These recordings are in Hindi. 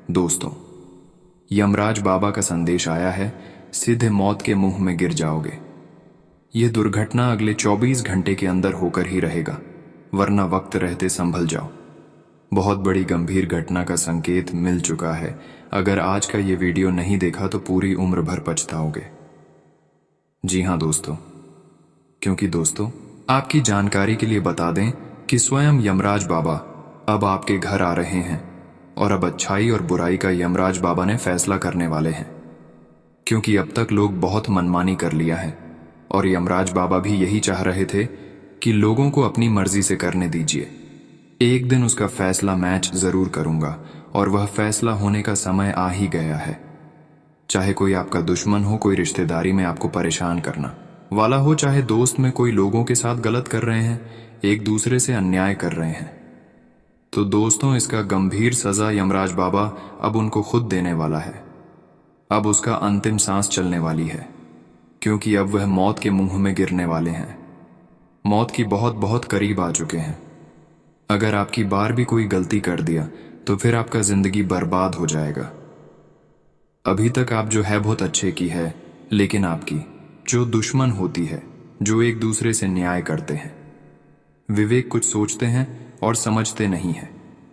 दोस्तों, यमराज बाबा का संदेश आया है, सीधे मौत के मुंह में गिर जाओगे। यह दुर्घटना अगले 24 घंटे के अंदर होकर ही रहेगा, वरना वक्त रहते संभल जाओ। बहुत बड़ी गंभीर घटना का संकेत मिल चुका है। अगर आज का ये वीडियो नहीं देखा तो पूरी उम्र भर पछताओगे। जी हाँ दोस्तों, क्योंकि दोस्तों आपकी जानकारी के लिए बता दें कि स्वयं यमराज बाबा अब आपके घर आ रहे हैं और अब अच्छाई और बुराई का यमराज बाबा ने फैसला करने वाले हैं। क्योंकि अब तक लोग बहुत मनमानी कर लिया है और यमराज बाबा भी यही चाह रहे थे कि लोगों को अपनी मर्जी से करने दीजिए। एक दिन उसका फैसला मैच जरूर करूंगा और वह फैसला होने का समय आ ही गया है। चाहे कोई आपका दुश्मन हो, कोई रिश्तेदारी में आपको परेशान करना वाला हो, चाहे दोस्त में कोई लोगों के साथ गलत कर रहे हैं, एक दूसरे से अन्याय कर रहे हैं, तो दोस्तों इसका गंभीर सजा यमराज बाबा अब उनको खुद देने वाला है। अब उसका अंतिम सांस चलने वाली है, क्योंकि अब वह मौत के मुंह में गिरने वाले हैं। मौत की बहुत बहुत करीब आ चुके हैं। अगर आपकी बार भी कोई गलती कर दिया तो फिर आपका जिंदगी बर्बाद हो जाएगा। अभी तक आप जो है बहुत अच्छे की है, लेकिन आपकी जो दुश्मन होती है, जो एक दूसरे से न्याय करते हैं, विवेक कुछ सोचते हैं और समझते नहीं है,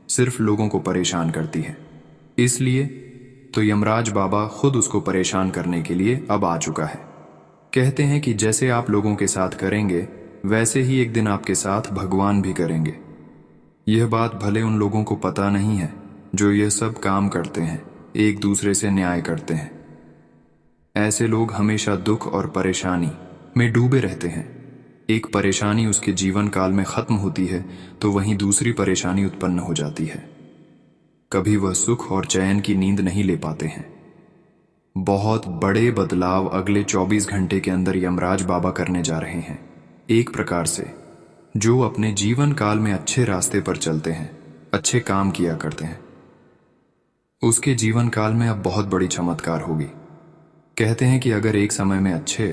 सिर्फ लोगों को परेशान करती है। इसलिए तो यमराज बाबा खुद उसको परेशान करने के लिए अब आ चुका है। कहते हैं कि जैसे आप लोगों के साथ करेंगे वैसे ही एक दिन आपके साथ भगवान भी करेंगे। यह बात भले उन लोगों को पता नहीं है जो यह सब काम करते हैं, एक दूसरे से न्याय करते हैं। ऐसे लोग हमेशा दुख और परेशानी में डूबे रहते हैं। एक परेशानी उसके जीवन काल में खत्म होती है तो वहीं दूसरी परेशानी उत्पन्न हो जाती है। कभी वह सुख और चैन की नींद नहीं ले पाते हैं। बहुत बड़े बदलाव अगले 24 घंटे के अंदर यमराज बाबा करने जा रहे हैं। एक प्रकार से जो अपने जीवन काल में अच्छे रास्ते पर चलते हैं, अच्छे काम किया करते हैं, उसके जीवन काल में अब बहुत बड़ी चमत्कार होगी। कहते हैं कि अगर एक समय में अच्छे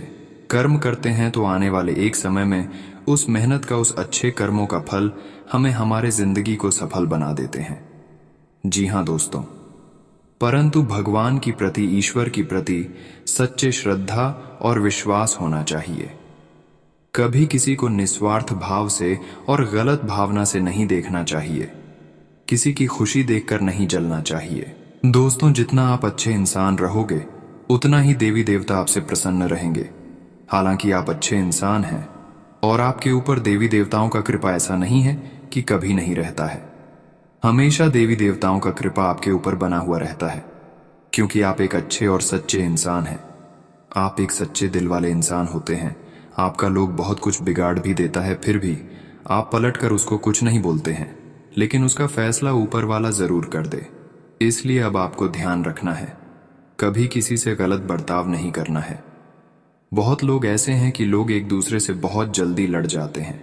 कर्म करते हैं तो आने वाले एक समय में उस मेहनत का, उस अच्छे कर्मों का फल हमें हमारे जिंदगी को सफल बना देते हैं। जी हाँ दोस्तों, परंतु भगवान की प्रति, ईश्वर की प्रति सच्चे श्रद्धा और विश्वास होना चाहिए। कभी किसी को निस्वार्थ भाव से और गलत भावना से नहीं देखना चाहिए। किसी की खुशी देखकर नहीं जलना चाहिए। दोस्तों, जितना आप अच्छे इंसान रहोगे उतना ही देवी देवता आपसे प्रसन्न रहेंगे। हालांकि आप अच्छे इंसान हैं और आपके ऊपर देवी देवताओं का कृपा ऐसा नहीं है कि कभी नहीं रहता है। हमेशा देवी देवताओं का कृपा आपके ऊपर बना हुआ रहता है, क्योंकि आप एक अच्छे और सच्चे इंसान हैं। आप एक सच्चे दिल वाले इंसान होते हैं। आपका लोग बहुत कुछ बिगाड़ भी देता है, फिर भी आप पलट कर उसको कुछ नहीं बोलते हैं, लेकिन उसका फैसला ऊपर वाला जरूर कर दे। इसलिए अब आपको ध्यान रखना है, कभी किसी से गलत बर्ताव नहीं करना है। बहुत लोग ऐसे हैं कि लोग एक दूसरे से बहुत जल्दी लड़ जाते हैं।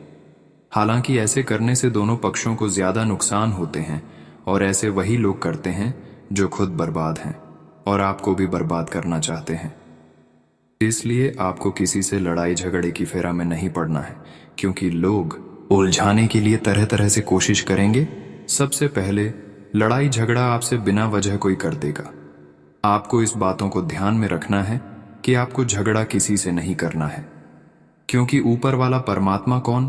हालांकि ऐसे करने से दोनों पक्षों को ज्यादा नुकसान होते हैं, और ऐसे वही लोग करते हैं जो खुद बर्बाद हैं और आपको भी बर्बाद करना चाहते हैं। इसलिए आपको किसी से लड़ाई झगड़े की फेरा में नहीं पड़ना है, क्योंकि लोग उलझाने के लिए तरह तरह से कोशिश करेंगे। सबसे पहले लड़ाई झगड़ा आपसे बिना वजह कोई कर देगा। आपको इस बातों को ध्यान में रखना है कि आपको झगड़ा किसी से नहीं करना है, क्योंकि ऊपर वाला परमात्मा कौन,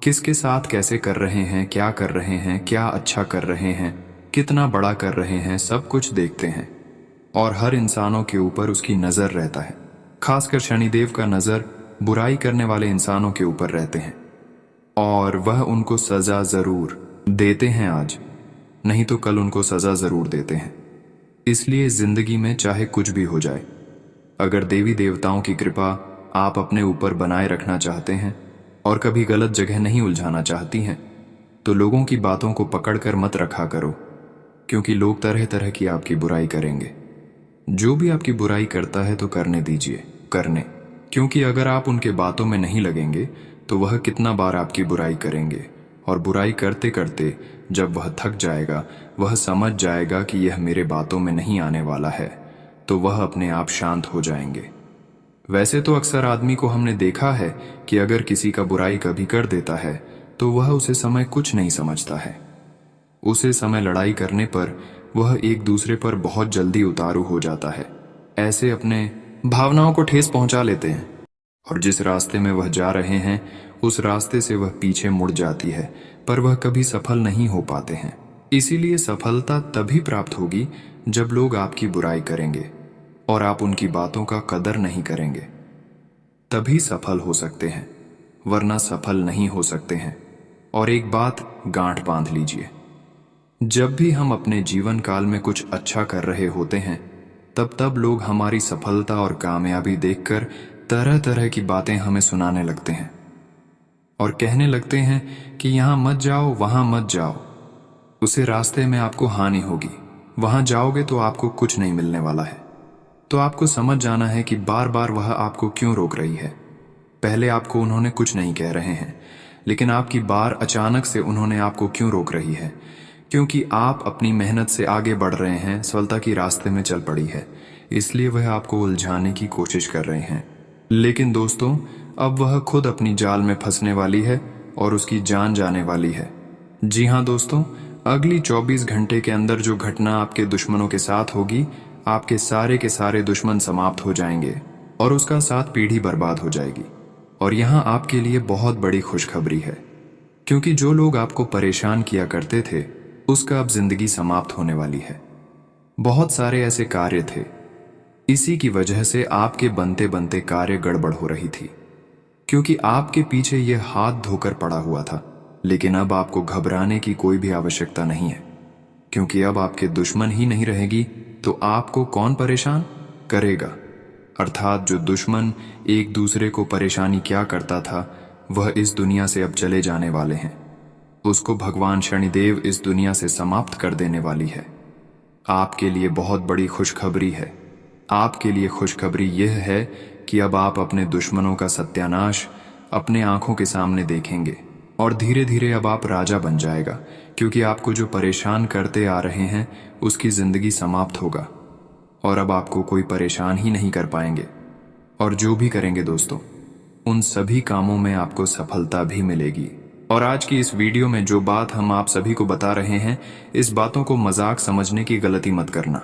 किसके साथ कैसे कर रहे हैं, क्या कर रहे हैं, क्या अच्छा कर रहे हैं, कितना बड़ा कर रहे हैं, सब कुछ देखते हैं। और हर इंसानों के ऊपर उसकी नजर रहता है। खासकर शनिदेव का नजर बुराई करने वाले इंसानों के ऊपर रहते हैं, और वह उनको सजा जरूर देते हैं आज, नहीं तो कल उनको सजा जरूर देते हैं। इसलिए जिंदगी में चाहे कुछ भी हो जाए, अगर देवी देवताओं की कृपा आप अपने ऊपर बनाए रखना चाहते हैं और कभी गलत जगह नहीं उलझाना चाहती हैं, तो लोगों की बातों को पकड़कर मत रखा करो, क्योंकि लोग तरह तरह की आपकी बुराई करेंगे। जो भी आपकी बुराई करता है तो करने दीजिए, करने, क्योंकि अगर आप उनके बातों में नहीं लगेंगे तो वह कितना बार आपकी बुराई करेंगे, और बुराई करते करते जब वह थक जाएगा, वह समझ जाएगा कि यह मेरे बातों में नहीं आने वाला है, तो वह अपने आप शांत हो जाएंगे। वैसे तो अक्सर आदमी को हमने देखा है कि अगर किसी का बुराई कभी कर देता है तो वह उसे समय कुछ नहीं समझता है। उसे समय लड़ाई करने पर वह एक दूसरे पर बहुत जल्दी उतारू हो जाता है। ऐसे अपने भावनाओं को ठेस पहुंचा लेते हैं और जिस रास्ते में वह जा रहे हैं उस रास्ते से वह पीछे मुड़ जाती है, पर वह कभी सफल नहीं हो पाते हैं। इसीलिए सफलता तभी प्राप्त होगी जब लोग आपकी बुराई करेंगे और आप उनकी बातों का कदर नहीं करेंगे, तभी सफल हो सकते हैं, वरना सफल नहीं हो सकते हैं। और एक बात गांठ बांध लीजिए, जब भी हम अपने जीवन काल में कुछ अच्छा कर रहे होते हैं तब लोग हमारी सफलता और कामयाबी देखकर तरह तरह की बातें हमें सुनाने लगते हैं और कहने लगते हैं कि यहाँ मत जाओ, वहाँ मत जाओ, उसे रास्ते में आपको हानि होगी, वहाँ जाओगे तो आपको कुछ नहीं मिलने वाला है। तो आपको समझ जाना है कि बार बार वह आपको क्यों रोक रही है। पहले आपको उन्होंने कुछ नहीं कह रहे हैं, लेकिन आपकी बार अचानक से उन्होंने आपको क्यों रोक रही है? क्योंकि आप अपनी मेहनत से आगे बढ़ रहे हैं, सफलता की रास्ते में चल पड़ी है, इसलिए वह आपको उलझाने की कोशिश कर रहे हैं। लेकिन दोस्तों, अब वह खुद अपनी जाल में फंसने वाली है और उसकी जान जाने वाली है। जी हाँ दोस्तों, अगली 24 घंटे के अंदर जो घटना आपके दुश्मनों के साथ होगी, आपके सारे के सारे दुश्मन समाप्त हो जाएंगे और उसका 7 पीढ़ी बर्बाद हो जाएगी। और यहाँ आपके लिए बहुत बड़ी खुशखबरी है, क्योंकि जो लोग आपको परेशान किया करते थे उसका अब जिंदगी समाप्त होने वाली है। बहुत सारे ऐसे कार्य थे, इसी की वजह से आपके बनते बनते कार्य गड़बड़ हो रही थी, क्योंकि आपके पीछे यह हाथ धोकर पड़ा हुआ था। लेकिन अब आपको घबराने की कोई भी आवश्यकता नहीं है, क्योंकि अब आपके दुश्मन ही नहीं रहेगी तो आपको कौन परेशान करेगा। अर्थात जो दुश्मन एक दूसरे को परेशानी क्या करता था, वह इस दुनिया से अब चले जाने वाले हैं। उसको भगवान शनिदेव इस दुनिया से समाप्त कर देने वाली है। आपके लिए बहुत बड़ी खुशखबरी है। आपके लिए खुशखबरी यह है कि अब आप अपने दुश्मनों का सत्यानाश अपने आंखों के सामने देखेंगे और धीरे धीरे अब आप राजा बन जाएगा, क्योंकि आपको जो परेशान करते आ रहे हैं उसकी जिंदगी समाप्त होगा और अब आपको कोई परेशान ही नहीं कर पाएंगे। और जो भी करेंगे दोस्तों, उन सभी कामों में आपको सफलता भी मिलेगी। और आज की इस वीडियो में जो बात हम आप सभी को बता रहे हैं, इस बातों को मजाक समझने की गलती मत करना,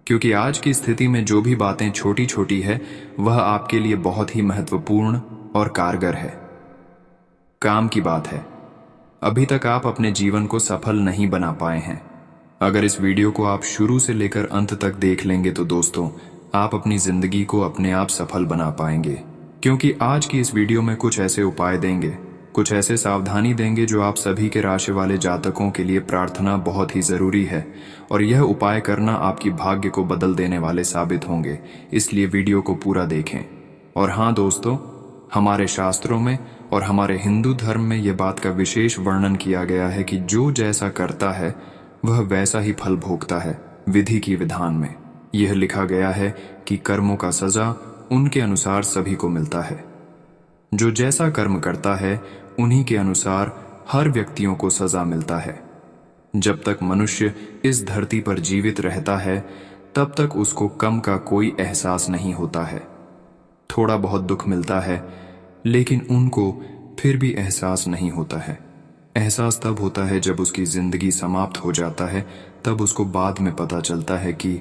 क्योंकि आज की स्थिति में जो भी बातें छोटी छोटी है वह आपके लिए बहुत ही महत्वपूर्ण और कारगर है। काम की बात है, अभी तक आप अपने जीवन को सफल नहीं बना पाए हैं। अगर इस वीडियो को आप शुरू से लेकर अंत तक देख लेंगे तो दोस्तों, आप अपनी जिंदगी को अपने आप सफल बना पाएंगे, क्योंकि आज की इस वीडियो में कुछ ऐसे उपाय देंगे, कुछ ऐसे सावधानी देंगे जो आप सभी के राशि वाले जातकों के लिए प्रार्थना बहुत ही जरूरी है और यह उपाय करना आपकी भाग्य को बदल देने वाले साबित होंगे। इसलिए वीडियो को पूरा देखें। और हाँ दोस्तों, हमारे शास्त्रों में और हमारे हिंदू धर्म में यह बात का विशेष वर्णन किया गया है कि जो जैसा करता है वह वैसा ही फल भोगता है। विधि की विधान में यह लिखा गया है कि कर्मों का सजा उनके अनुसार सभी को मिलता है। जो जैसा कर्म करता है उन्हीं के अनुसार हर व्यक्तियों को सजा मिलता है। जब तक मनुष्य इस धरती पर जीवित रहता है तब तक उसको कम का कोई एहसास नहीं होता है। थोड़ा बहुत दुख मिलता है, लेकिन उनको फिर भी एहसास नहीं होता है। एहसास तब होता है जब उसकी जिंदगी समाप्त हो जाता है, तब उसको बाद में पता चलता है कि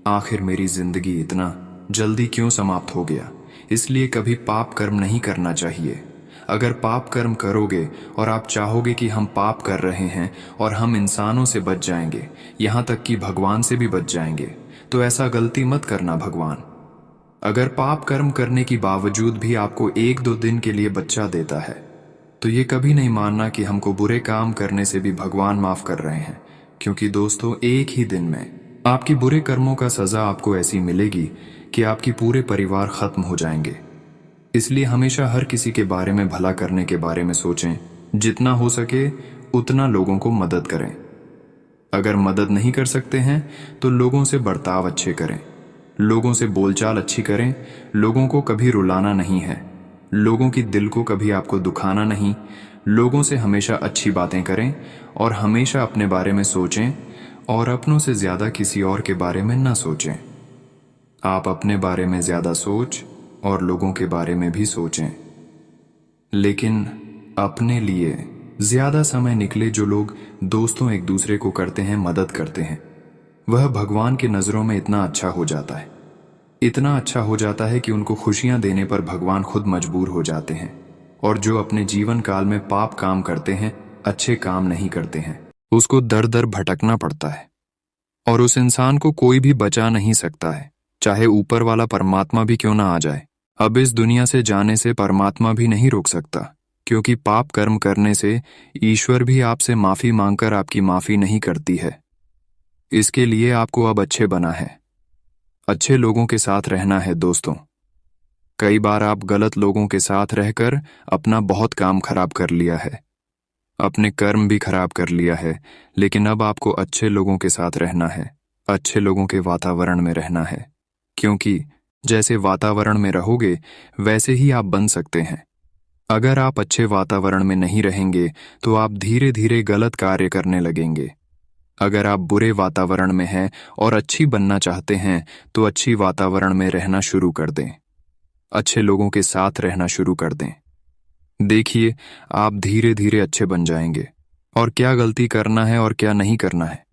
आखिर मेरी जिंदगी इतना जल्दी क्यों समाप्त हो गया। इसलिए कभी पाप कर्म नहीं करना चाहिए। अगर पाप कर्म करोगे और आप चाहोगे कि हम पाप कर रहे हैं और हम इंसानों से बच जाएंगे, यहाँ तक कि भगवान से भी बच जाएंगे, तो ऐसा गलती मत करना। भगवान अगर पाप कर्म करने की बावजूद भी आपको 1-2 दिन के लिए बच्चा देता है, तो ये कभी नहीं मानना कि हमको बुरे काम करने से भी भगवान माफ कर रहे हैं, क्योंकि दोस्तों एक ही दिन में आपकी बुरे कर्मों का सजा आपको ऐसी मिलेगी कि आपकी पूरे परिवार खत्म हो जाएंगे। इसलिए हमेशा हर किसी के बारे में भला करने के बारे में सोचें। जितना हो सके उतना लोगों को मदद करें। अगर मदद नहीं कर सकते हैं तो लोगों से बर्ताव अच्छे करें, लोगों से बोलचाल अच्छी करें। लोगों को कभी रुलाना नहीं है, लोगों की दिल को कभी आपको दुखाना नहीं। लोगों से हमेशा अच्छी बातें करें और हमेशा अपने बारे में सोचें और अपनों से ज्यादा किसी और के बारे में ना सोचें। आप अपने बारे में ज्यादा सोच और लोगों के बारे में भी सोचें, लेकिन अपने लिए ज्यादा समय निकले। जो लोग दोस्तों एक दूसरे को करते हैं, मदद करते हैं, वह भगवान की नज़रों में इतना अच्छा हो जाता है, इतना अच्छा हो जाता है कि उनको खुशियां देने पर भगवान खुद मजबूर हो जाते हैं। और जो अपने जीवन काल में पाप काम करते हैं, अच्छे काम नहीं करते हैं, उसको दर दर भटकना पड़ता है। और उस इंसान को कोई भी बचा नहीं सकता है, चाहे ऊपर वाला परमात्मा भी क्यों ना आ जाए। अब इस दुनिया से जाने से परमात्मा भी नहीं रोक सकता, क्योंकि पाप कर्म करने से ईश्वर भी आपसे माफी मांगकर आपकी माफी नहीं करती है। इसके लिए आपको अब अच्छे बना है, अच्छे लोगों के साथ रहना है दोस्तों। कई बार आप गलत लोगों के साथ रहकर अपना बहुत काम खराब कर लिया है, अपने कर्म भी खराब कर लिया है, लेकिन अब आपको अच्छे लोगों के साथ रहना है, अच्छे लोगों के वातावरण में रहना है। क्योंकि जैसे वातावरण में रहोगे वैसे ही आप बन सकते हैं। अगर आप अच्छे वातावरण में नहीं रहेंगे तो आप धीरे धीरे गलत कार्य करने लगेंगे। अगर आप बुरे वातावरण में हैं और अच्छी बनना चाहते हैं तो अच्छी वातावरण में रहना शुरू कर दें, अच्छे लोगों के साथ रहना शुरू कर दें। देखिए, आप धीरे धीरे अच्छे बन जाएंगे। और क्या गलती करना है और क्या नहीं करना है,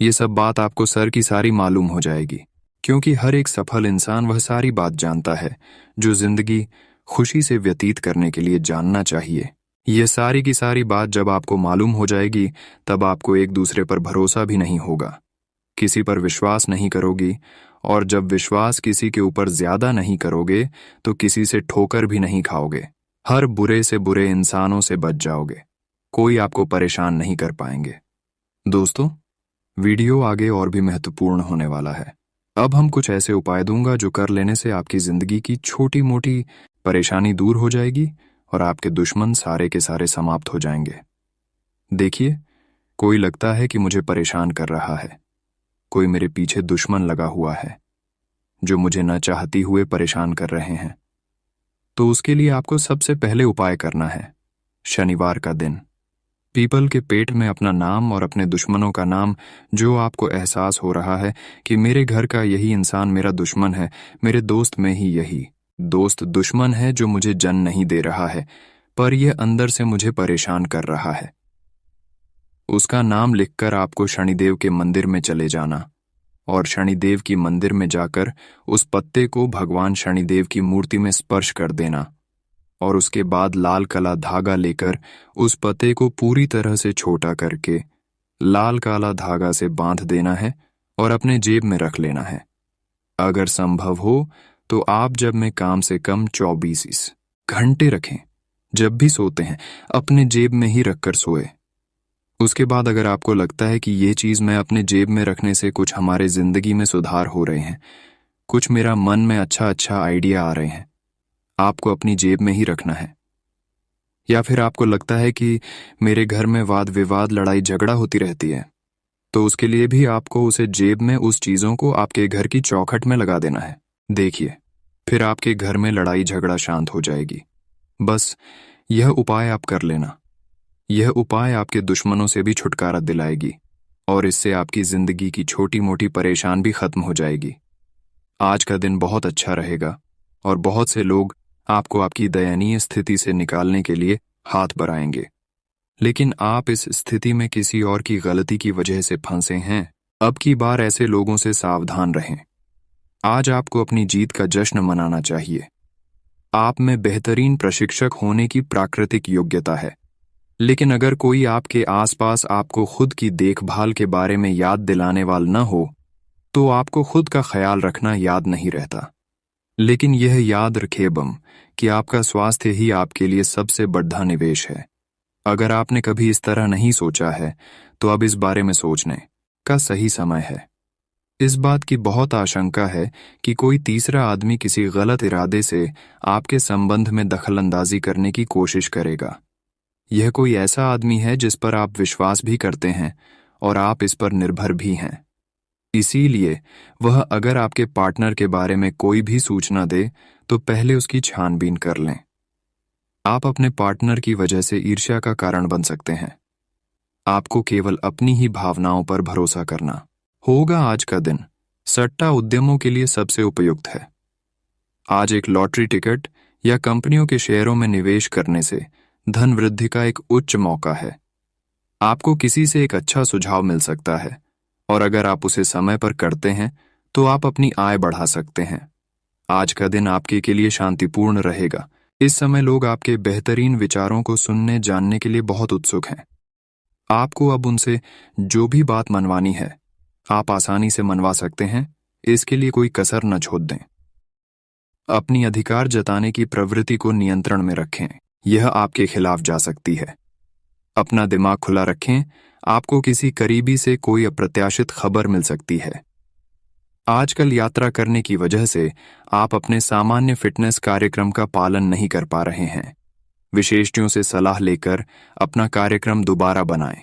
ये सब बात आपको सर की सारी मालूम हो जाएगी। क्योंकि हर एक सफल इंसान वह सारी बात जानता है जो जिंदगी खुशी से व्यतीत करने के लिए जानना चाहिए। यह सारी की सारी बात जब आपको मालूम हो जाएगी, तब आपको एक दूसरे पर भरोसा भी नहीं होगा, किसी पर विश्वास नहीं करोगी। और जब विश्वास किसी के ऊपर ज्यादा नहीं करोगे तो किसी से ठोकर भी नहीं खाओगे। हर बुरे से बुरे इंसानों से बच जाओगे, कोई आपको परेशान नहीं कर पाएंगे। दोस्तों, वीडियो आगे और भी महत्वपूर्ण होने वाला है। अब हम कुछ ऐसे उपाय दूंगा जो कर लेने से आपकी जिंदगी की छोटी मोटी परेशानी दूर हो जाएगी और आपके दुश्मन सारे के सारे समाप्त हो जाएंगे। देखिए, कोई लगता है कि मुझे परेशान कर रहा है, कोई मेरे पीछे दुश्मन लगा हुआ है जो मुझे न चाहती हुए परेशान कर रहे हैं। तो उसके लिए आपको सबसे पहले उपाय करना है, शनिवार का दिन पीपल के पेट में अपना नाम और अपने दुश्मनों का नाम, जो आपको एहसास हो रहा है कि मेरे घर का यही इंसान मेरा दुश्मन है, मेरे दोस्त में ही यही दोस्त दुश्मन है जो मुझे जन नहीं दे रहा है, पर यह अंदर से मुझे परेशान कर रहा है। उसका नाम लिखकर आपको शनिदेव के मंदिर में चले जाना और शनिदेव की मंदिर में जाकर उस पत्ते को भगवान शनिदेव की मूर्ति में स्पर्श कर देना और उसके बाद लाल काला धागा लेकर उस पत्ते को पूरी तरह से छोटा करके लाल काला धागा से बांध देना है और अपने जेब में रख लेना है। अगर संभव हो तो आप जब में कम से कम 24 घंटे रखें, जब भी सोते हैं अपने जेब में ही रखकर सोए। उसके बाद अगर आपको लगता है कि ये चीज़ मैं अपने जेब में रखने से कुछ हमारे जिंदगी में सुधार हो रहे हैं, कुछ मेरा मन में अच्छा अच्छा आइडिया आ रहे हैं, आपको अपनी जेब में ही रखना है। या फिर आपको लगता है कि मेरे घर में वाद विवाद लड़ाई झगड़ा होती रहती है, तो उसके लिए भी आपको उसे जेब में उस चीज़ों को आपके घर की चौखट में लगा देना है। देखिए, फिर आपके घर में लड़ाई झगड़ा शांत हो जाएगी। बस यह उपाय आप कर लेना। यह उपाय आपके दुश्मनों से भी छुटकारा दिलाएगी और इससे आपकी जिंदगी की छोटी मोटी परेशान भी खत्म हो जाएगी। आज का दिन बहुत अच्छा रहेगा और बहुत से लोग आपको आपकी दयनीय स्थिति से निकालने के लिए हाथ बढ़ाएंगे। लेकिन आप इस स्थिति में किसी और की गलती की वजह से फंसे हैं। अब की बार ऐसे लोगों से सावधान रहें। आज आपको अपनी जीत का जश्न मनाना चाहिए। आप में बेहतरीन प्रशिक्षक होने की प्राकृतिक योग्यता है, लेकिन अगर कोई आपके आसपास आपको खुद की देखभाल के बारे में याद दिलाने वाला न हो तो आपको खुद का ख्याल रखना याद नहीं रहता। लेकिन यह याद रखे बम कि आपका स्वास्थ्य ही आपके लिए सबसे बड़ा निवेश है। अगर आपने कभी इस तरह नहीं सोचा है तो अब इस बारे में सोचने का सही समय है। इस बात की बहुत आशंका है कि कोई तीसरा आदमी किसी गलत इरादे से आपके संबंध में दखलंदाजी करने की कोशिश करेगा। यह कोई ऐसा आदमी है जिस पर आप विश्वास भी करते हैं और आप इस पर निर्भर भी हैं। इसीलिए वह अगर आपके पार्टनर के बारे में कोई भी सूचना दे तो पहले उसकी छानबीन कर लें। आप अपने पार्टनर की वजह से ईर्ष्या का कारण बन सकते हैं। आपको केवल अपनी ही भावनाओं पर भरोसा करना होगा। आज का दिन सट्टा उद्यमों के लिए सबसे उपयुक्त है। आज एक लॉटरी टिकट या कंपनियों के शेयरों में निवेश करने से धन वृद्धि का एक उच्च मौका है। आपको किसी से एक अच्छा सुझाव मिल सकता है और अगर आप उसे समय पर करते हैं तो आप अपनी आय बढ़ा सकते हैं। आज का दिन आपके के लिए शांतिपूर्ण रहेगा। इस समय लोग आपके बेहतरीन विचारों को सुनने जानने के लिए बहुत उत्सुक हैं। आपको अब उनसे जो भी बात मनवानी है आप आसानी से मनवा सकते हैं। इसके लिए कोई कसर न छोड़ दें। अपनी अधिकार जताने की प्रवृत्ति को नियंत्रण में रखें, यह आपके खिलाफ जा सकती है। अपना दिमाग खुला रखें, आपको किसी करीबी से कोई अप्रत्याशित खबर मिल सकती है। आजकल यात्रा करने की वजह से आप अपने सामान्य फिटनेस कार्यक्रम का पालन नहीं कर पा रहे हैं। विशेषज्ञों से सलाह लेकर अपना कार्यक्रम दोबारा बनाएं।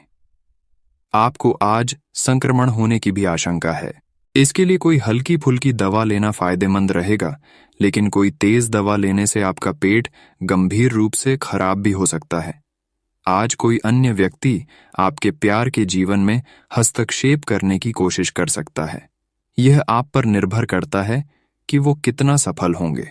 आपको आज संक्रमण होने की भी आशंका है। इसके लिए कोई हल्की फुल्की दवा लेना फायदेमंद रहेगा, लेकिन कोई तेज दवा लेने से आपका पेट गंभीर रूप से खराब भी हो सकता है। आज कोई अन्य व्यक्ति आपके प्यार के जीवन में हस्तक्षेप करने की कोशिश कर सकता है। यह आप पर निर्भर करता है कि वो कितना सफल होंगे।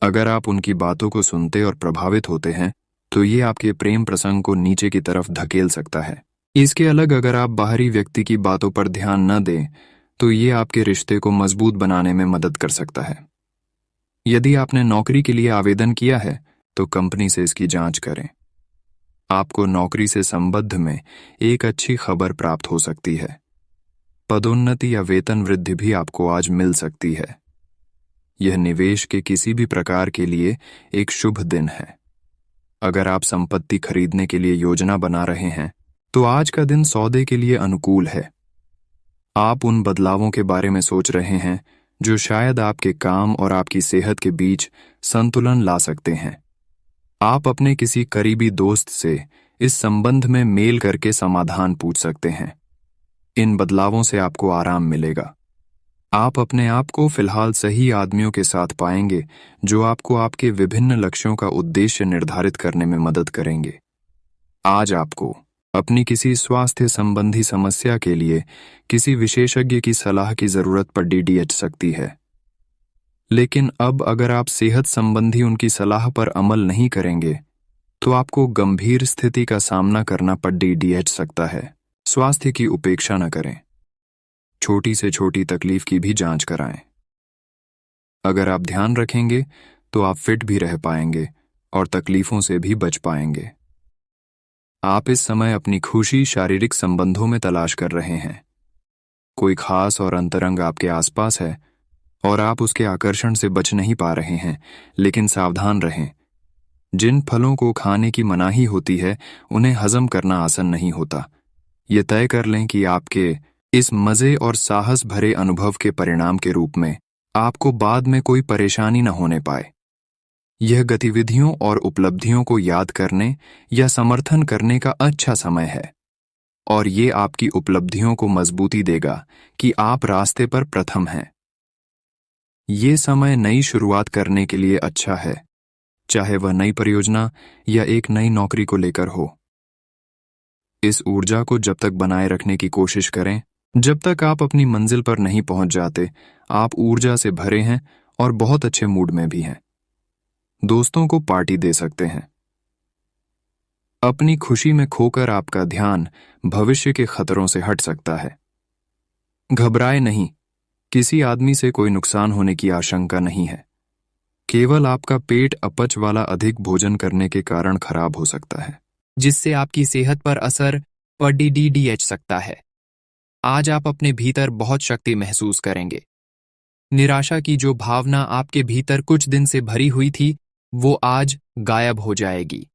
अगर आप उनकी बातों को सुनते और प्रभावित होते हैं तो ये आपके प्रेम प्रसंग को नीचे की तरफ धकेल सकता है। इसके अलग अगर आप बाहरी व्यक्ति की बातों पर ध्यान न दें तो ये आपके रिश्ते को मजबूत बनाने में मदद कर सकता है। यदि आपने नौकरी के लिए आवेदन किया है तो कंपनी से इसकी जांच करें। आपको नौकरी से संबंध में एक अच्छी खबर प्राप्त हो सकती है। पदोन्नति या वेतन वृद्धि भी आपको आज मिल सकती है। यह निवेश के किसी भी प्रकार के लिए एक शुभ दिन है। अगर आप संपत्ति खरीदने के लिए योजना बना रहे हैं तो आज का दिन सौदे के लिए अनुकूल है। आप उन बदलावों के बारे में सोच रहे हैं जो शायद आपके काम और आपकी सेहत के बीच संतुलन ला सकते हैं। आप अपने किसी करीबी दोस्त से इस संबंध में मेल करके समाधान पूछ सकते हैं। इन बदलावों से आपको आराम मिलेगा। आप अपने आप को फिलहाल सही आदमियों के साथ पाएंगे जो आपको आपके विभिन्न लक्ष्यों का उद्देश्य निर्धारित करने में मदद करेंगे। आज आपको अपनी किसी स्वास्थ्य संबंधी समस्या के लिए किसी विशेषज्ञ की सलाह की जरूरत पड़ सकती है। लेकिन अब अगर आप सेहत संबंधी उनकी सलाह पर अमल नहीं करेंगे तो आपको गंभीर स्थिति का सामना करना पड़ सकता है। स्वास्थ्य की उपेक्षा न करें। छोटी से छोटी तकलीफ की भी जांच कराएं। अगर आप ध्यान रखेंगे तो आप फिट भी रह पाएंगे और तकलीफों से भी बच पाएंगे। आप इस समय अपनी खुशी शारीरिक संबंधों में तलाश कर रहे हैं। कोई खास और अंतरंग आपके आसपास है और आप उसके आकर्षण से बच नहीं पा रहे हैं, लेकिन सावधान रहें। जिन फलों को खाने की मनाही होती है उन्हें हजम करना आसान नहीं होता। ये तय कर लें कि आपके इस मजे और साहस भरे अनुभव के परिणाम के रूप में आपको बाद में कोई परेशानी न होने पाए। यह गतिविधियों और उपलब्धियों को याद करने या समर्थन करने का अच्छा समय है और ये आपकी उपलब्धियों को मजबूती देगा कि आप रास्ते पर प्रथम हैं। ये समय नई शुरुआत करने के लिए अच्छा है, चाहे वह नई परियोजना या एक नई नौकरी को लेकर हो। इस ऊर्जा को जब तक बनाए रखने की कोशिश करें जब तक आप अपनी मंजिल पर नहीं पहुंच जाते। आप ऊर्जा से भरे हैं और बहुत अच्छे मूड में भी हैं। दोस्तों को पार्टी दे सकते हैं। अपनी खुशी में खोकर आपका ध्यान भविष्य के खतरों से हट सकता है। घबराए नहीं, किसी आदमी से कोई नुकसान होने की आशंका नहीं है। केवल आपका पेट अपच वाला अधिक भोजन करने के कारण खराब हो सकता है, जिससे आपकी सेहत पर असर पड़ सकता है। आज आप अपने भीतर बहुत शक्ति महसूस करेंगे। निराशा की जो भावना आपके भीतर कुछ दिन से भरी हुई थी वो आज गायब हो जाएगी।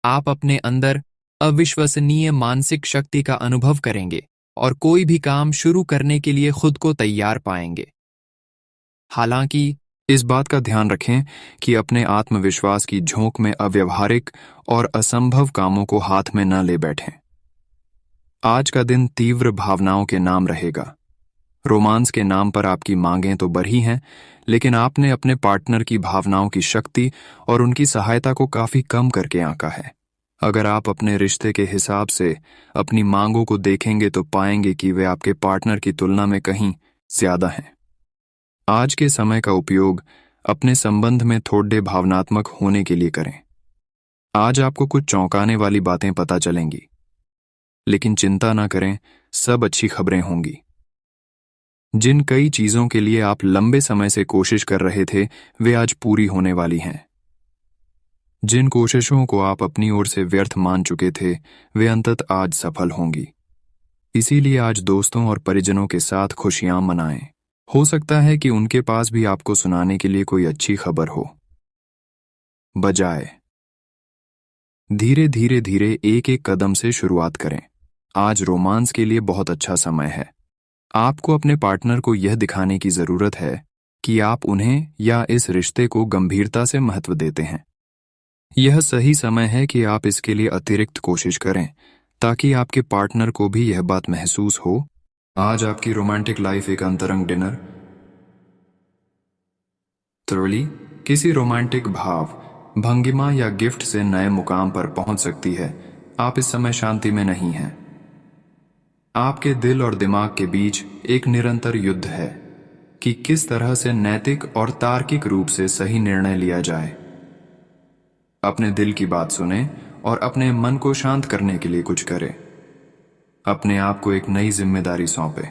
आप अपने अंदर अविश्वसनीय मानसिक शक्ति का अनुभव करेंगे और कोई भी काम शुरू करने के लिए खुद को तैयार पाएंगे। हालांकि इस बात का ध्यान रखें कि अपने आत्मविश्वास की झोंक में अव्यवहारिक और असंभव कामों को हाथ में न ले बैठें। आज का दिन तीव्र भावनाओं के नाम रहेगा। रोमांस के नाम पर आपकी मांगें तो बढ़ी हैं, लेकिन आपने अपने पार्टनर की भावनाओं की शक्ति और उनकी सहायता को काफी कम करके आंका है। अगर आप अपने रिश्ते के हिसाब से अपनी मांगों को देखेंगे तो पाएंगे कि वे आपके पार्टनर की तुलना में कहीं ज्यादा हैं। आज के समय का उपयोग अपने संबंध में थोड़े भावनात्मक होने के लिए करें। आज आपको कुछ चौंकाने वाली बातें पता चलेंगी। लेकिन चिंता ना करें, सब अच्छी खबरें होंगी। जिन कई चीजों के लिए आप लंबे समय से कोशिश कर रहे थे, वे आज पूरी होने वाली हैं। जिन कोशिशों को आप अपनी ओर से व्यर्थ मान चुके थे, वे अंततः आज सफल होंगी। इसीलिए आज दोस्तों और परिजनों के साथ खुशियां मनाएं। हो सकता है कि उनके पास भी आपको सुनाने के लिए कोई अच्छी खबर हो। बजाय धीरे धीरे धीरे एक एक कदम से शुरुआत करें। आज रोमांस के लिए बहुत अच्छा समय है। आपको अपने पार्टनर को यह दिखाने की जरूरत है कि आप उन्हें या इस रिश्ते को गंभीरता से महत्व देते हैं। यह सही समय है कि आप इसके लिए अतिरिक्त कोशिश करें, ताकि आपके पार्टनर को भी यह बात महसूस हो। आज आपकी रोमांटिक लाइफ एक अंतरंग डिनर, थ्रिली, किसी रोमांटिक भाव, भंगिमा या गिफ्ट से नए मुकाम पर पहुंच सकती है। आप इस समय शांति में नहीं हैं। आपके दिल और दिमाग के बीच एक निरंतर युद्ध है कि किस तरह से नैतिक और तार्किक रूप से सही निर्णय लिया जाए। अपने दिल की बात सुने और अपने मन को शांत करने के लिए कुछ करें। अपने आप को एक नई जिम्मेदारी सौंपे।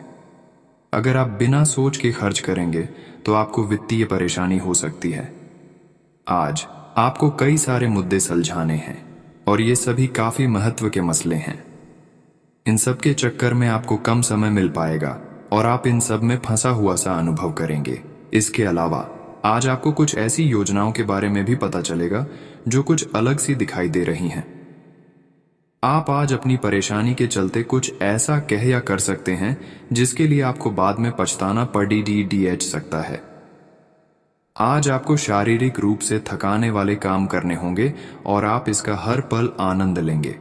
अगर आप बिना सोच के खर्च करेंगे तो आपको वित्तीय परेशानी हो सकती है। आज आपको कई सारे मुद्दे सुलझाने हैं और ये सभी काफी महत्व के मसले हैं। इन सब के चक्कर में आपको कम समय मिल पाएगा और आप इन सब में फंसा हुआ सा अनुभव करेंगे। इसके अलावा आज आपको कुछ ऐसी योजनाओं के बारे में भी पता चलेगा जो कुछ अलग सी दिखाई दे रही हैं। आप आज अपनी परेशानी के चलते कुछ ऐसा कह या कर सकते हैं जिसके लिए आपको बाद में पछताना पड़ सकता है। आज आपको शारीरिक रूप से थकाने वाले काम करने होंगे और आप इसका हर पल आनंद लेंगे।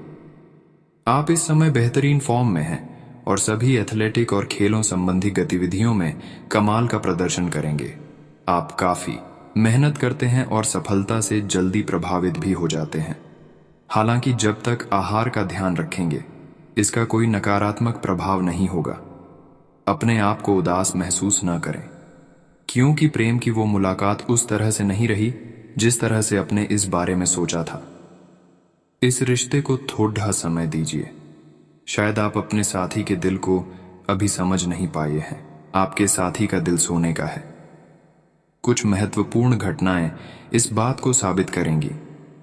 आप इस समय बेहतरीन फॉर्म में हैं और सभी एथलेटिक और खेलों संबंधी गतिविधियों में कमाल का प्रदर्शन करेंगे। आप काफी मेहनत करते हैं और सफलता से जल्दी प्रभावित भी हो जाते हैं। हालांकि जब तक आहार का ध्यान रखेंगे, इसका कोई नकारात्मक प्रभाव नहीं होगा। अपने आप को उदास महसूस न करें, क्योंकि प्रेम की वो मुलाकात उस तरह से नहीं रही जिस तरह से आपने इस बारे में सोचा था। इस रिश्ते को थोड़ा समय दीजिए। शायद आप अपने साथी के दिल को अभी समझ नहीं पाए हैं। आपके साथी का दिल सोने का है। कुछ महत्वपूर्ण घटनाएं इस बात को साबित करेंगी।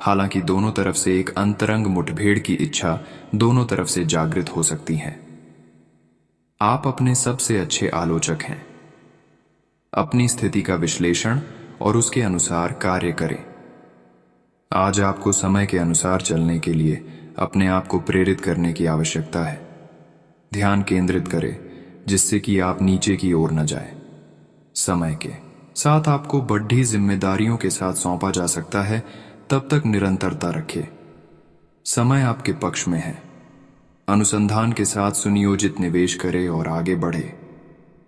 हालांकि दोनों तरफ से एक अंतरंग मुठभेड़ की इच्छा दोनों तरफ से जागृत हो सकती है। आप अपने सबसे अच्छे आलोचक हैं। अपनी स्थिति का विश्लेषण और उसके अनुसार कार्य करें। आज आपको समय के अनुसार चलने के लिए अपने आप को प्रेरित करने की आवश्यकता है। ध्यान केंद्रित करें जिससे कि आप नीचे की ओर न जाए। समय के साथ आपको बड़ी जिम्मेदारियों के साथ सौंपा जा सकता है, तब तक निरंतरता रखें। समय आपके पक्ष में है। अनुसंधान के साथ सुनियोजित निवेश करें और आगे बढ़े।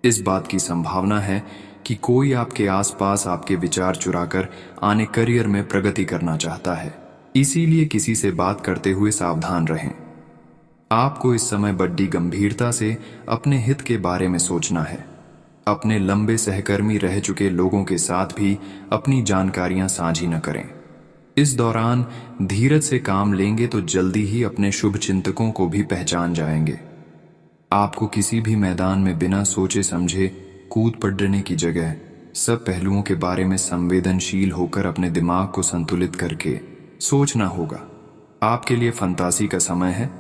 इस बात की संभावना है कि कोई आपके आसपास आपके विचार चुराकर आने करियर में प्रगति करना चाहता है। इसीलिए किसी से बात करते हुए सावधान रहें। आपको इस समय बड़ी गंभीरता से अपने हित के बारे में सोचना है। अपने लंबे सहकर्मी रह चुके लोगों के साथ भी अपनी जानकारियां साझी न करें। इस दौरान धीरज से काम लेंगे तो जल्दी ही अपने शुभ चिंतकों को भी पहचान जाएंगे। आपको किसी भी मैदान में बिना सोचे समझे कूद पड़ने की जगह सब पहलुओं के बारे में संवेदनशील होकर अपने दिमाग को संतुलित करके सोचना होगा। आपके लिए फंतासी का समय है।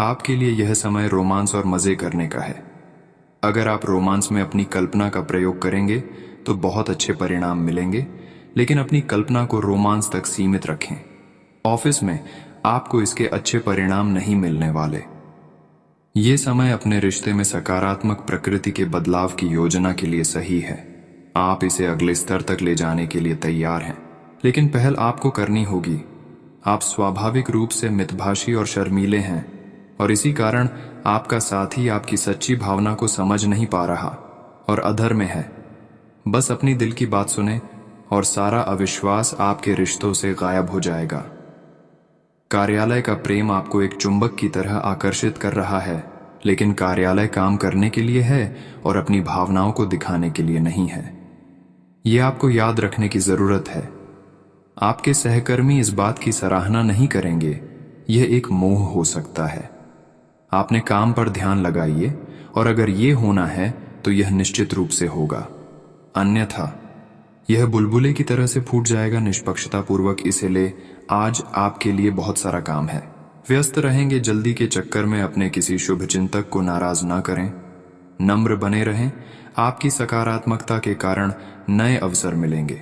आपके लिए यह समय रोमांस और मजे करने का है। अगर आप रोमांस में अपनी कल्पना का प्रयोग करेंगे तो बहुत अच्छे परिणाम मिलेंगे, लेकिन अपनी कल्पना को रोमांस तक सीमित रखें। ऑफिस में आपको इसके अच्छे परिणाम नहीं मिलने वाले। ये समय अपने रिश्ते में सकारात्मक प्रकृति के बदलाव की योजना के लिए सही है। आप इसे अगले स्तर तक ले जाने के लिए तैयार हैं, लेकिन पहल आपको करनी होगी। आप स्वाभाविक रूप से मितभाषी और शर्मीले हैं और इसी कारण आपका साथी आपकी सच्ची भावना को समझ नहीं पा रहा और अधर में है। बस अपनी दिल की बात सुने और सारा अविश्वास आपके रिश्तों से गायब हो जाएगा। कार्यालय का प्रेम आपको एक चुंबक की तरह आकर्षित कर रहा है, लेकिन कार्यालय काम करने के लिए है और अपनी भावनाओं को दिखाने के लिए नहीं है। यह आपको याद रखने की जरूरत है। आपके सहकर्मी इस बात की सराहना नहीं करेंगे। यह एक मोह हो सकता है। आपने काम पर ध्यान लगाइए और अगर ये होना है तो यह निश्चित रूप से होगा, अन्यथा यह बुलबुले की तरह से फूट जाएगा। निष्पक्षतापूर्वक इसे ले। आज आपके लिए बहुत सारा काम है। व्यस्त रहेंगे। जल्दी के चक्कर में अपने किसी शुभ चिंतक को नाराज ना करें। नम्र बने रहें। आपकी सकारात्मकता के कारण नए अवसर मिलेंगे।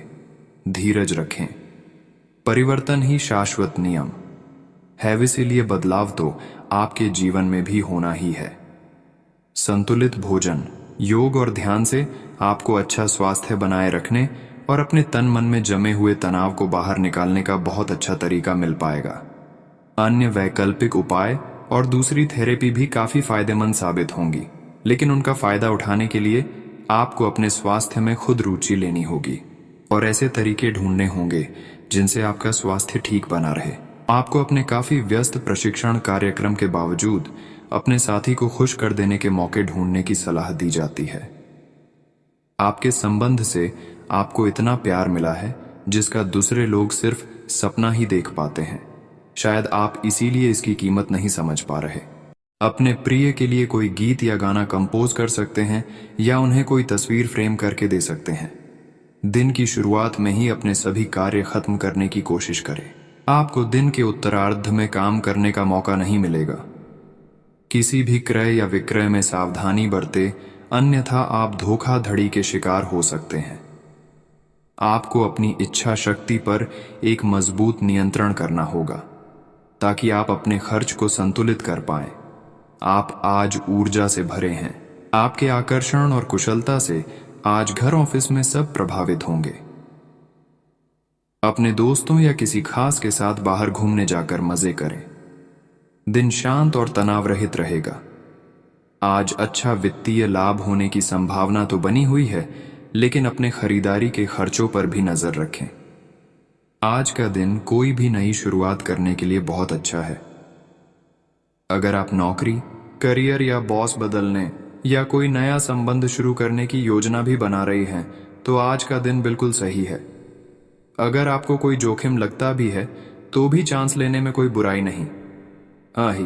धीरज रखें। परिवर्तन ही शाश्वत नियम है, इसीलिए बदलाव तो आपके जीवन में भी होना ही है। संतुलित भोजन, योग और ध्यान से आपको अच्छा स्वास्थ्य बनाए रखने और अपने तन मन में जमे हुए तनाव को बाहर निकालने का बहुत अच्छा तरीका मिल पाएगा। अन्य वैकल्पिक उपाय और दूसरी थेरेपी भी काफी फायदेमंद साबित होंगी, लेकिन उनका फायदा उठाने के लिए आपको अपने स्वास्थ्य में खुद रुचि लेनी होगी और ऐसे तरीके ढूंढने होंगे जिनसे आपका स्वास्थ्य ठीक बना रहे। आपको अपने काफी व्यस्त प्रशिक्षण कार्यक्रम के बावजूद अपने साथी को खुश कर देने के मौके ढूंढने की सलाह दी जाती है। आपके संबंध से आपको इतना प्यार मिला है जिसका दूसरे लोग सिर्फ सपना ही देख पाते हैं। शायद आप इसीलिए इसकी कीमत नहीं समझ पा रहे। अपने प्रिय के लिए कोई गीत या गाना कंपोज कर सकते हैं या उन्हें कोई तस्वीर फ्रेम करके दे सकते हैं। दिन की शुरुआत में ही अपने सभी कार्य खत्म करने की कोशिश करें। आपको दिन के उत्तरार्ध में काम करने का मौका नहीं मिलेगा। किसी भी क्रय या विक्रय में सावधानी बरते, अन्यथा आप धोखाधड़ी के शिकार हो सकते हैं। आपको अपनी इच्छा शक्ति पर एक मजबूत नियंत्रण करना होगा ताकि आप अपने खर्च को संतुलित कर पाएं। आप आज ऊर्जा से भरे हैं। आपके आकर्षण और कुशलता से आज घर ऑफिस में सब प्रभावित होंगे। अपने दोस्तों या किसी खास के साथ बाहर घूमने जाकर मजे करें। दिन शांत और तनाव रहित रहेगा। आज अच्छा वित्तीय लाभ होने की संभावना तो बनी हुई है, लेकिन अपने खरीदारी के खर्चों पर भी नजर रखें। आज का दिन कोई भी नई शुरुआत करने के लिए बहुत अच्छा है। अगर आप नौकरी, करियर या बॉस बदलने या कोई नया संबंध शुरू करने की योजना भी बना रही हैं, तो आज का दिन बिल्कुल सही है। अगर आपको कोई जोखिम लगता भी है तो भी चांस लेने में कोई बुराई नहीं। ही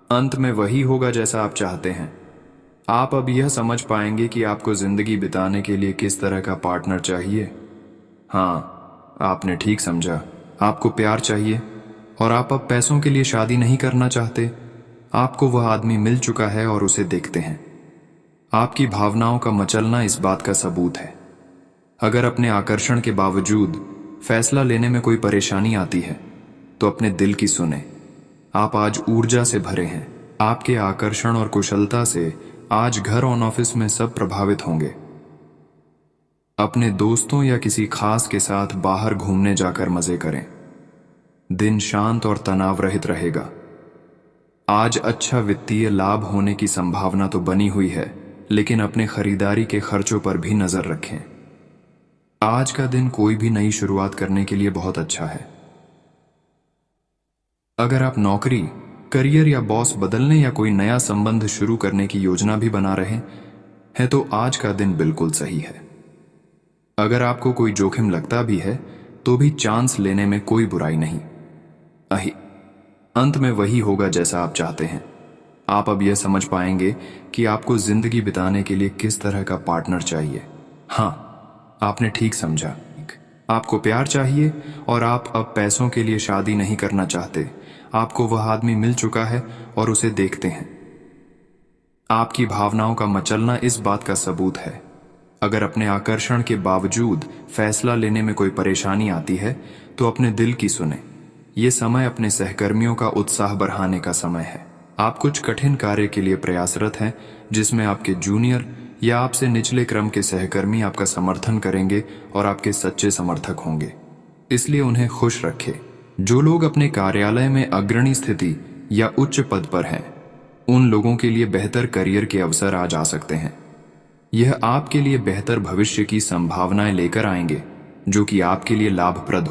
अंत में वही होगा जैसा आप चाहते हैं। आप अब यह समझ पाएंगे कि आपको जिंदगी बिताने के लिए किस तरह का पार्टनर चाहिए। हाँ, आपने ठीक समझा। आपको प्यार चाहिए और आप अब पैसों के लिए शादी नहीं करना चाहते। आपको वह आदमी मिल चुका है और उसे देखते हैं। आपकी भावनाओं का मचलना इस बात का सबूत है। अगर अपने आकर्षण के बावजूद फैसला लेने में कोई परेशानी आती है तो अपने दिल की सुने। आप आज ऊर्जा से भरे हैं। आपके आकर्षण और कुशलता से आज घर और ऑफिस में सब प्रभावित होंगे। अपने दोस्तों या किसी खास के साथ बाहर घूमने जाकर मजे करें। दिन शांत और तनाव रहित रहेगा। आज अच्छा वित्तीय लाभ होने की संभावना तो बनी हुई है, लेकिन अपने खरीदारी के खर्चों पर भी नजर रखें। आज का दिन कोई भी नई शुरुआत करने के लिए बहुत अच्छा है। अगर आप नौकरी, करियर या बॉस बदलने या कोई नया संबंध शुरू करने की योजना भी बना रहे हैं तो आज का दिन बिल्कुल सही है। अगर आपको कोई जोखिम लगता भी है तो भी चांस लेने में कोई बुराई नहीं। अंत में वही होगा जैसा आप चाहते हैं। आप अब यह समझ पाएंगे कि आपको जिंदगी बिताने के लिए किस तरह का पार्टनर चाहिए। हाँ, आपने ठीक समझा। आपको प्यार चाहिए और आप अब पैसों के लिए शादी नहीं करना चाहते। आपको वह आदमी मिल चुका है और उसे देखते हैं। आपकी भावनाओं का मचलना इस बात का सबूत है। अगर अपने आकर्षण के बावजूद फैसला लेने में कोई परेशानी आती है तो अपने दिल की सुने। ये समय अपने सहकर्मियों का उत्साह बढ़ाने का समय है। आप कुछ कठिन कार्य के लिए प्रयासरत हैं जिसमें आपके जूनियर या आपसे निचले क्रम के सहकर्मी आपका समर्थन करेंगे और आपके सच्चे समर्थक होंगे, इसलिए उन्हें खुश रखें। जो लोग अपने कार्यालय में अग्रणी स्थिति या उच्च पद पर हैं, उन लोगों के लिए बेहतर करियर के अवसर आज आ सकते हैं। यह आपके लिए बेहतर भविष्य की संभावनाएं लेकर आएंगे जो कि आपके लिए लाभप्रद